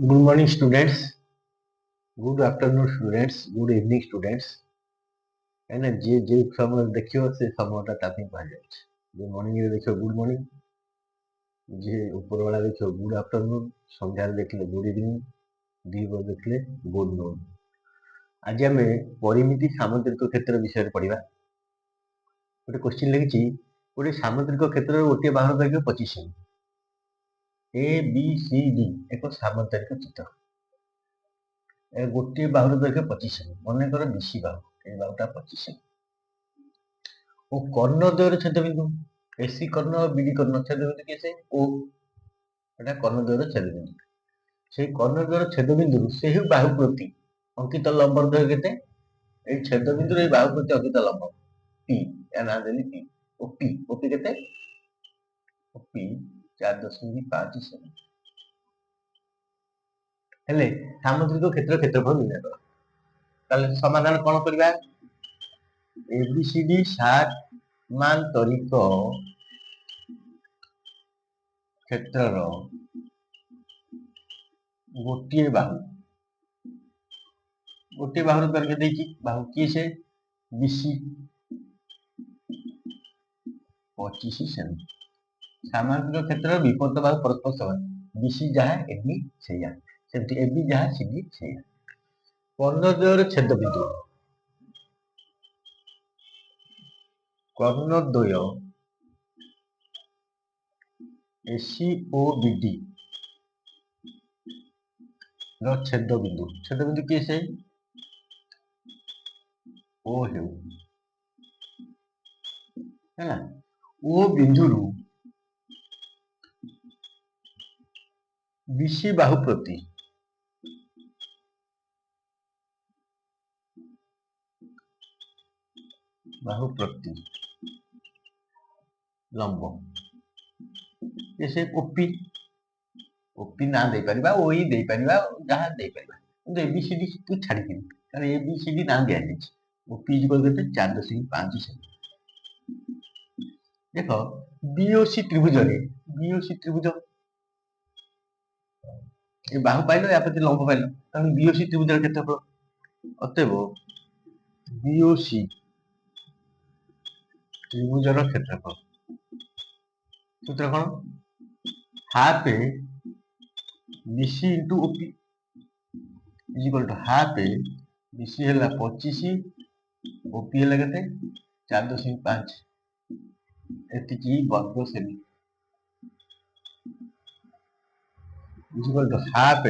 Good morning, students. Good afternoon, students. Good evening, students. କାହିଁକିନା ଯିଏ ଯେଉଁ ସମୟ ଦେଖିବ ସେ ସମୟଟା ତା ପାଇଁ କୁହାଯାଉଛି। ଯିଏ ମର୍ଣ୍ଣିଂରେ ଦେଖିବ ଗୁଡ୍ ମର୍ଣ୍ଣିଂ, ଯିଏ ଉପରବେଳା ଦେଖିବ ଗୁଡ୍ ଆଫ୍ଟରନୁନ୍, ସନ୍ଧ୍ୟାରେ ଦେଖିଲେ ଗୁଡ୍ ଇଭିନିଂ, ଦ୍ୱିପହର ଦେଖିଲେ ଗୁଡ୍ ନୁନ୍। ଆଜି ଆମେ ପରିମିତି ସାମୁଦ୍ରିକ କ୍ଷେତ୍ର ବିଷୟରେ ପଢିବା। ଗୋଟେ କ୍ୱେଶ୍ଚିନ୍ ଲେଖିଛି, ଗୋଟେ ସାମୁଦ୍ରିକ କ୍ଷେତ୍ରରେ ଗୋଟିଏ ବାହୁର ଦୈର୍ଘ୍ୟ 25 ସେମି। ଏ ବି ସି ଡି ଏକ ସାମୁଦ୍ରିକ ଚିତ୍ର। ଗୋଟିଏ ବାହୁର ଦୈର୍ଘ୍ୟ 25 ସେମି। ମନେକର ବିସି ବାହୁ, এই বাহুটা 25 সেমি। ও কর্ণদ্বয়ের ছেদবিন্দু এসি কর্ণ বিডি কর্ণ ছেদবিন্দু কি সেই ও, এটা কর্ণদ্বয়ের ছেদবিন্দু। সেই কর্ণদ্বয়ের ছেদবিন্দুর সেই বাহু প্রতি অঙ্কিত লম্বর দৈর্ঘ্য কেতে? এই ছেদবিন্দুর এই বাহু প্রতি অঙ্কিত লম্ব পি, এর নাম দেলি পি। ও পি কেতে? ও পি 4.5 সেমি। ହେଲେ ସାମୁଦ୍ରିକ କ୍ଷେତ୍ର କ୍ଷେତ୍ରଫଳ ନିର୍ଣ୍ଣୟ କର। ତାହେଲେ ସମାଧାନ କ'ଣ କରିବା? ABCD ସାମାନ୍ତରିକ କ୍ଷେତ୍ରର ଗୋଟିଏ ବାହୁର ଦୈର୍ଘ୍ୟ ଦେଇଛି। ବାହୁ କିଏ ସେ? ବିସି 25 ସେମି। ସାମାନ୍ତରିକ କ୍ଷେତ୍ରର ବିପରୀତ ବାହୁ ପରସ୍ପର ସମାନ। ବିସି ଯାହା এবি ସେଇଆ, ସେମିତି এবি ଯାହା ସିଡି ସେଇଆ। କର୍ଣ୍ଣଦ୍ୱୟର ଛେଦବିନ୍ଦୁ, କର୍ଣ୍ଣଦ୍ୱୟ ଏସି ଓ ବିଡି ର ଛେଦବିନ୍ଦୁ କିଏ ସେ? ଓ ହେଉ ହେଲା। ଓ ବିନ୍ଦୁରୁ ବିସି ବାହୁ ପ୍ରତି ଲମ୍ବ ସେ ଓପି ନାଁ ଦେଇପାରିବା, ଓଇ ଦେଇପାରିବା, ଯାହା ଦେଇପାରିବା, କିନ୍ତୁ ଏବିସିଡି କୁ ଛାଡ଼ିକିରି, କାରଣ ଏବିସିଡି ନାଁ ଦିଆଯାଇଛି। ଓପି କେତେ? 4.5 ସେମି। ଦେଖ ବିଓସି ତ୍ରିଭୁଜରେ, ବିଓସି ତ୍ରିଭୁଜ ଏ ବାହୁ ପାଇଲ, ୟା ପ୍ରତି ଲମ୍ବ ପାଇଲ, କାରଣ ବିଓସି ତ୍ରିଭୁଜର କ୍ଷେତ୍ରଫଳ। ଅତଏବ ବିଓସି ତ୍ରିଭୁଜର କ୍ଷେତ୍ରଫଳ ସୂତ୍ର କ'ଣ? Half BC into OP equal to half BC ହେଲା 25, ওপি ହେଲା କେତେ? 4.5, ଏତିକି ବର୍ଗ ସେମି ଇକୁଆଲ ଟୁ ହାଫ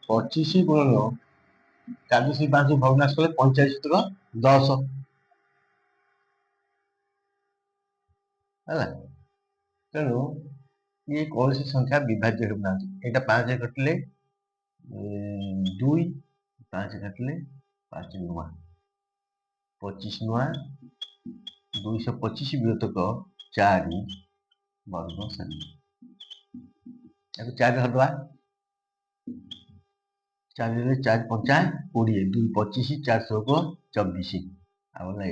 25 ଗୁଣନ 4.5 ଭଗ୍ନାଂଶ କଲେ 45 10 ହେଲା। ତେଣୁ ଇଏ କୌଣସି ସଂଖ୍ୟା ବିଭାଜ୍ୟ ହେଉନାହାନ୍ତି। ଏଇଟା 5 କାଟିଲେ 2, 5 କାଟିଲେ 5 ନୂଆ 25 ନୂଆ 225 ବିୟୋତକ 4 ବର୍ଗ ସେମି। ତାକୁ 4 ଧରିଦେବା। 4 ରେ 4 5 20, 2 25, 4 16 24, ଆଉ ହେଲା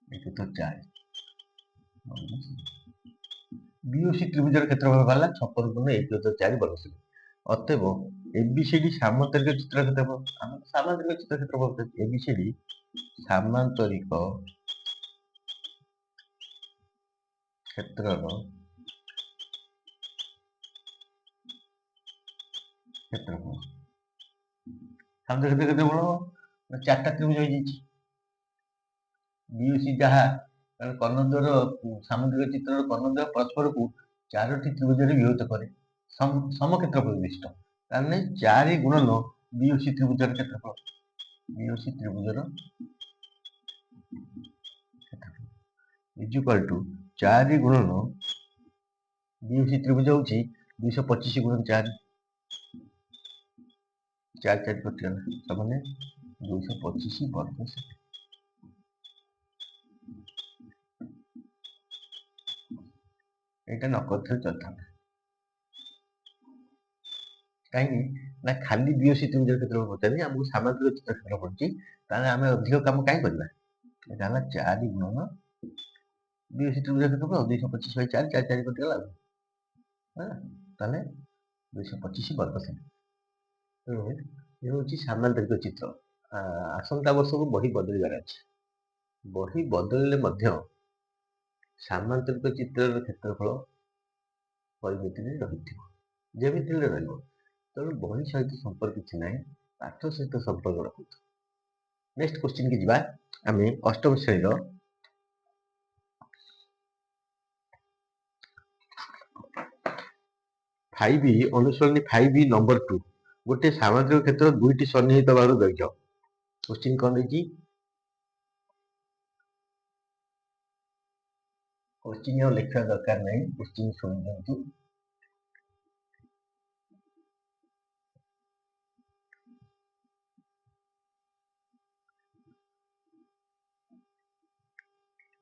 1 ତ 4। বিওসি ত্রিভুজের ক্ষেত্রফল বাহারা 56 গুণ 1/4 বর্গ সেমি। অতএব এবিসিডি সামান্তরিক চিত্র ক্ষেত্রফল, আমরা সামান্তরিক চিত্র ক্ষেত্রফল এবিসিডি সামান্তরিক ক্ষেত্রর ক্ষেত্রফল, সামান্তরিক ক্ষেত্রফল 4টা ত্রিভুজ হয়ে যাচ্ছে। বিওসি যাহা, কারণ কর্ণদ্বয়ের সামুদ্রিক চিত্রর কর্ণদ্বয় পরস্পরକୁ 4টি ত্রিভুজରେ বিভক্ত করে সমক্ষেত্রফল বিশিষ্ট। তার মানে 4 গুণন বিওসি ত্রিভুজের ক্ষেত্রফল, বিওসি ত্রিভুজের ক্ষেত্রফল ইকুয়াল টু 4 গুণন বিওসি ত্রিভুজ হচ্ছে 225 গুণন 4, 4 4 কটিଗଲା সমানে 225 ବର୍ଗ ସେମି। ଏଇଟା ନ କରିଥିଲେ ଚଳିଥାନ୍ତା। କାହିଁକି ନା ଖାଲି ବିଓସି ତ୍ରିଭୁଜର କ୍ଷେତ୍ରଫଳ ପଚାରି ଆମକୁ ସାମାନ୍ତରିକ ଚିତ୍ର କ୍ଷେତ୍ରଫଳ ପଡୁଛି, ତାହେଲେ ଆମେ ଅଧିକ କାମ କାହିଁ କରିବା? ଏଇଟା ହେଲା 4 ଗୁଣନ ବିଓସି ତ୍ରିଭୁଜର କ୍ଷେତ୍ରଫଳ 225/4, 4 4 କଟିଗଲା ଆଉ ହେଲା। ତାହେଲେ 225 ବର୍ଗ ସେମି। ଏ ହେଉଛି ସାମାନ୍ତରିକ ଚିତ୍ର। ଆସନ୍ତା ବର୍ଷକୁ ବହି ବଦଳିବାର ଅଛି। ବହି ବଦଳିଲେ ମଧ୍ୟ ସାମାନ୍ତରିକ ଚିତ୍ରର କ୍ଷେତ୍ରଫଳ ପରିମିତିରେ ରହିଥିବ, ଯେମିତି ହେଲେ ରହିବ। ତେଣୁ ବହି ସହିତ ସମ୍ପର୍କ କିଛି ନାହିଁ, ପାଠ ସହିତ ସମ୍ପର୍କ ରଖୁଛୁ। ନେକ୍ସଟ କ୍ୱେଶ୍ଚିନ୍ କି ଯିବା। ଆମେ ଅଷ୍ଟମ ଶ୍ରେଣୀର 5 ଅନୁଶୀଳନୀ 5 ନମ୍ବର 2 ଗୋଟେ ସାମାନ୍ତରିକ କ୍ଷେତ୍ର ଦୁଇଟି ସନ୍ନିହିତ ବାହୁର ଦୈର୍ଘ୍ୟ। କ୍ୱେଶ୍ଚିନ୍ କଣ ଦେଇଛି? କ୍ୱେଶ୍ଚିନ୍ ଆଉ ଲେଖିବା ଦରକାର ନାହିଁ, କ୍ୱେଶ୍ଚିନ୍ ଶୁଣି ଦିଅନ୍ତୁ।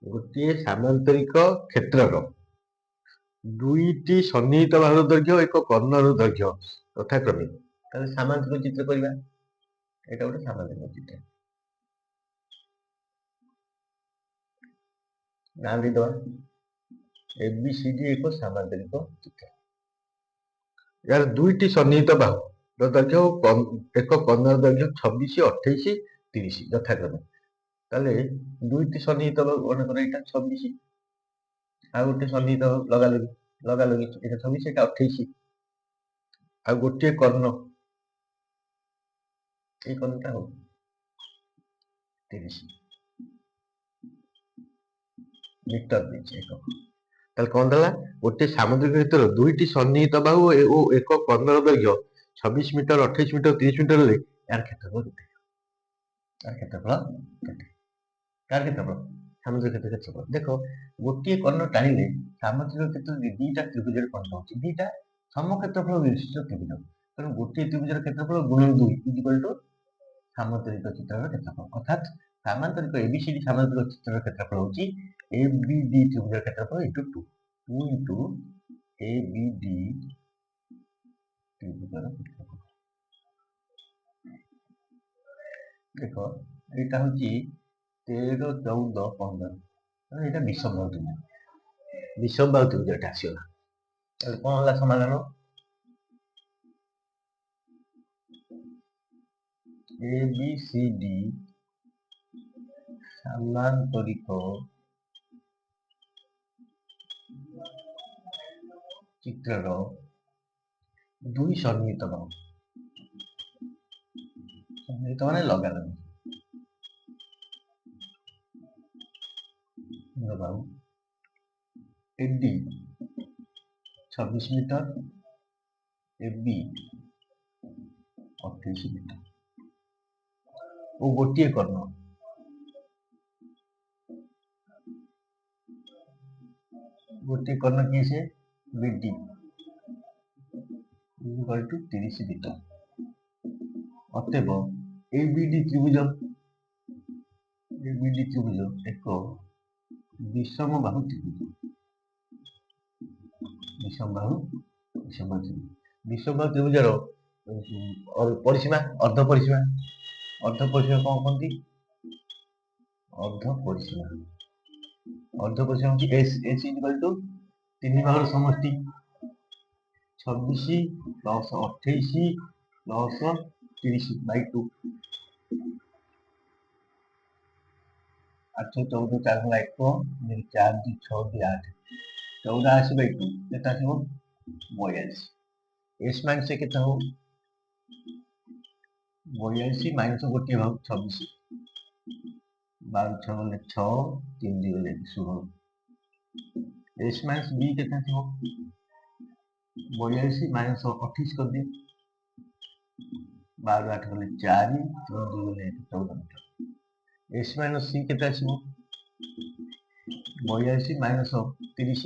ଗୋଟିଏ ସାମାନ୍ତରିକ କ୍ଷେତ୍ରର ଦୁଇଟି ସନ୍ନିହିତ ବାହୁର ଦୈର୍ଘ୍ୟ ଏକ କର୍ଣ୍ଣର ଦୈର୍ଘ୍ୟ ଯଥାକ୍ରମେ। ତାହେଲେ ସାମାନ୍ତରିକ ଚିତ୍ର କରିବା। ଏଇଟା ଗୋଟେ ସାମାନ୍ତରିକ ଚିତ୍ର। ନାଁ ଦେଇଦେବା ABCD ଏକ ସାମାନ୍ତରିକ ଚିତ୍ର। यार दुईटी सन्निहित बाहु दैर्घ्य एक कर्ण दैर्घ्य 26, 28, 30 यथाक्रमे। ताले दुईटी सन्निहित बाहु मनकर एटा 26, आ गोटे सन्निहित लगालगी एटा 26 एटा 28, आ गोटे कर्ण ए कर्णटा हो 30 मीटर देछि एक। ताले कोन दला गोटे सामुद्रिक क्षेत्र दुईटी सन्निहित बाहु ओ एक कर्ण दैर्घ्य 26 मीटर, 28 मीटर, 30 मीटर ले यार क्षेत्रफल केते? यार क्षेत्रफल केते? यार क्षेत्रफल सामुद्रिक क्षेत्रफल देखो गोटे कर्ण टाणिले सामुद्रिक क्षेत्र दुईटा त्रिभुज कर्ण होछि, दुईटा समक्षेत्रफल विशिष्ट त्रिभुज। तेणु गोटे त्रिभुजर क्षेत्रफल गुणन 2 इक्वल टू सामुद्रिक चित्रर क्षेत्रफल। अर्थात सामान्तरिक ABCD सामान्तरिक चित्रर क्षेत्रफल होछि ABD त्रिभुजर क्षेत्रफल इनटू 2 इनटू ABD त्रिभुजर क्षेत्रफल। देखो एटा होछि 13, 14, 15 एटा विषमबाहु त्रिभुज। विषमबाहु त्रिभुज एटा आसीला। ताले कोन होला समाधान? ABCD सामान्तरिक चित्रर दुई सन्निहित बाहु, सन्निहित माने लगालगी बाहु AD 26 मीटर, AB 28 मीटर ओ गोटे कर्ण। गोटे कर्ण किए से BD इक्वल टू 30 मीटर। अतएव ABD त्रिभुज एक विषम बाहु त्रिभुज। विषम बाहु त्रिभुजर परिसीमा अर्ध परिसीमा कौन कहती? अर्ध परिसीमा होची S इक्वल टू 3 बाहुर समष्टि 26 प्लस 28 प्लस 30 बाई 2 8, 14, 4 गुणा 1 4, 2, 6, 2, 8 84 बाई 2 केता आसीबो 42। S माइनस से केता हो 42 माइनस गोटे भाग 26 12 6 गले 6 3 2 गले 16। S माइनस B केता आसीबो 42 माइनस 28 कर दे 12 8 गले 4 3 2 गले 14 मीटर। S माइनस C केता आसीबो 42 माइनस 30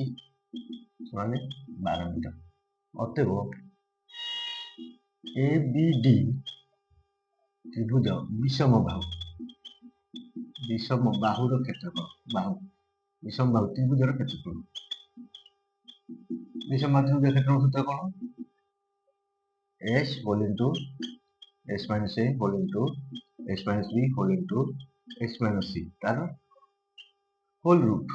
माने 12 मीटर। अतएव ABD त्रिभुज विषम बाहुर क्षेत्रफल विषम बाहु त्रिभुजर क्षेत्रफल। विषम बाहु त्रिभुज क्षेत्रफल सूत्र कौन? S whole into S minus A whole into S minus B whole into S minus C तार होल रूट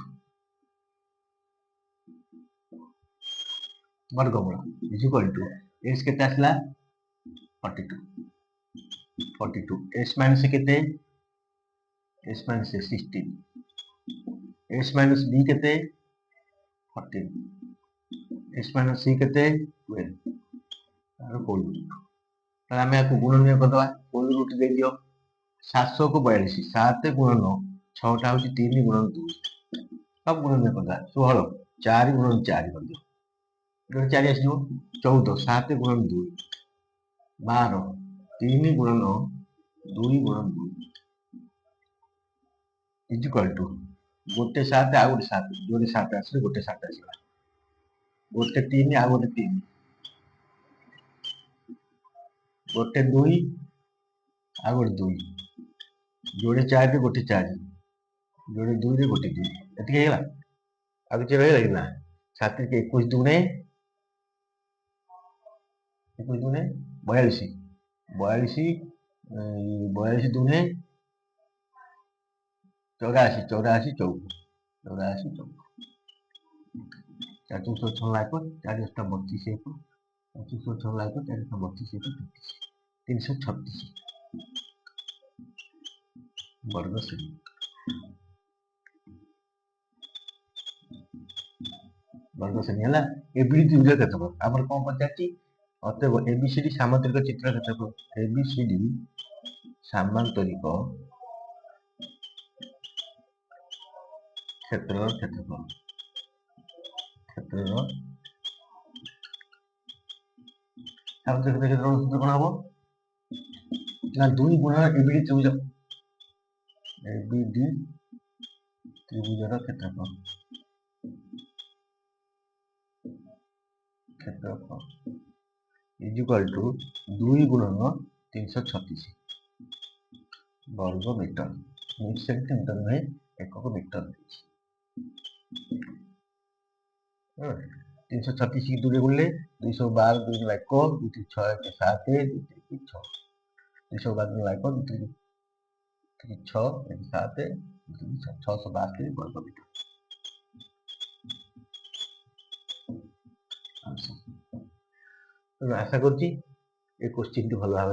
वर्गमूल इज इक्वल टू S केते आसला 42 s minus केते s minus 16 s minus b केते 14 s minus c केते 12 तार whole ताले हम याको गुणन करदवा होल रूट दे दियो 700 को 42 7 गुणन 6 टा होची 3 गुणन 2 सब गुणन करदवा 16 4 गुणन 4 कर दियो इधर 4 आसीयो 14 7 गुणन 2 12 3 गुणन 2 गुणन 2 इज इक्वल टू गोटे 7 आ गोटे 7 जोड़े 7 आसे गोटे 7 आसीला गोटे 3 आ गोटे 3 गोटे 2 आ गोटे 2 जोड़े 4 रे गोटे 4 जोड़े 2 रे गोटे 2 एति हेला आ किछ रहला कि ना 7 के 21 दुने 42 दुने 84 84 14 406 लाख 4 अष्टा 32 एक 406 लाख 4 अष्टा 32 एक 336 वर्ग सेमी है एबीडी त्रिभुज क्षेत्रफल आमर कौन पचाची अतएव एबीसीडी सामांतरिक चित्र क्षेत्रफल एबीसीडी सामांतरिक क्षेत्रफल सामांतरिक क्षेत्रफल सूत्र कौन हम ना 2 गुण एबीडी त्रिभुज त्रिभुजर क्षेत्रफल इज इक्वल टू 2 गुणन 336 वर्ग मीटर सेंटीमीटर में एकक मीटर 336 की दूरी गुणले 212 2 लाख 2 6 के 7 2 की 6 212 लाख 2 की 6 एक 7 662 वर्ग मीटर आशा करছি ए क्वेश्चन टी भल भाव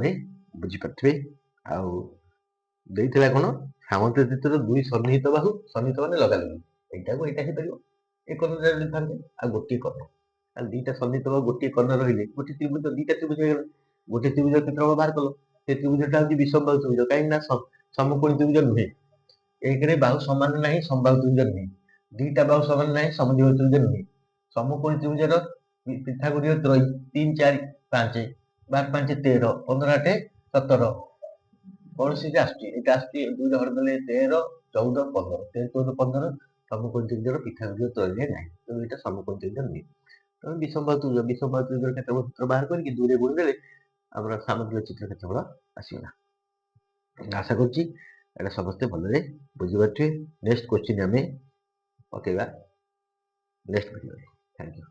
बुझी पारे आउला कौन सामंत चित्र दुई सन्निहित बाहु सन्निहित मान लगा लगी यहाँ को यहाँ हो ए कर्णर लिखा आ गोटे कर्ण दीटा सन्निहित बाहु गोटे कर्ण रही गोटे त्रिभुज दीटा त्रिभुज हो गोटे त्रिभुज क्षेत्रफल बाहर कल से त्रिभुजा हूँ विषम बाहु त्रिभुज कहीं समकोणी त्रिभुज नुहे एक बाहु सामान ना समबाहु त्रिभुज नुहे दीटा बाहु सामान ना समद्विबाहु त्रिभुज नुहे समकोणी त्रिभुजर पिठा गुड़ी 3 4 5 12 5 13 15 8 17 कौन सी आसुची दुई हरदे 13 14 15 13 14 15 समकोणी त्रिभुजर पिठा गुड़ी त्रय ना तो ये समकोणी त्रिभुज नुहे तो विषम बाहु त्रिभुज क्षेत्रफल सूत्र बाहर करके दूरे गुणी देले आमर सामग्रिक चित्र क्षेत्रफल आसगला आशा कर समस्ते भल बुझीपे नेक्स्ट क्वेश्चन आम पकेगा नेक्स्ट वीडियो थैंक यू।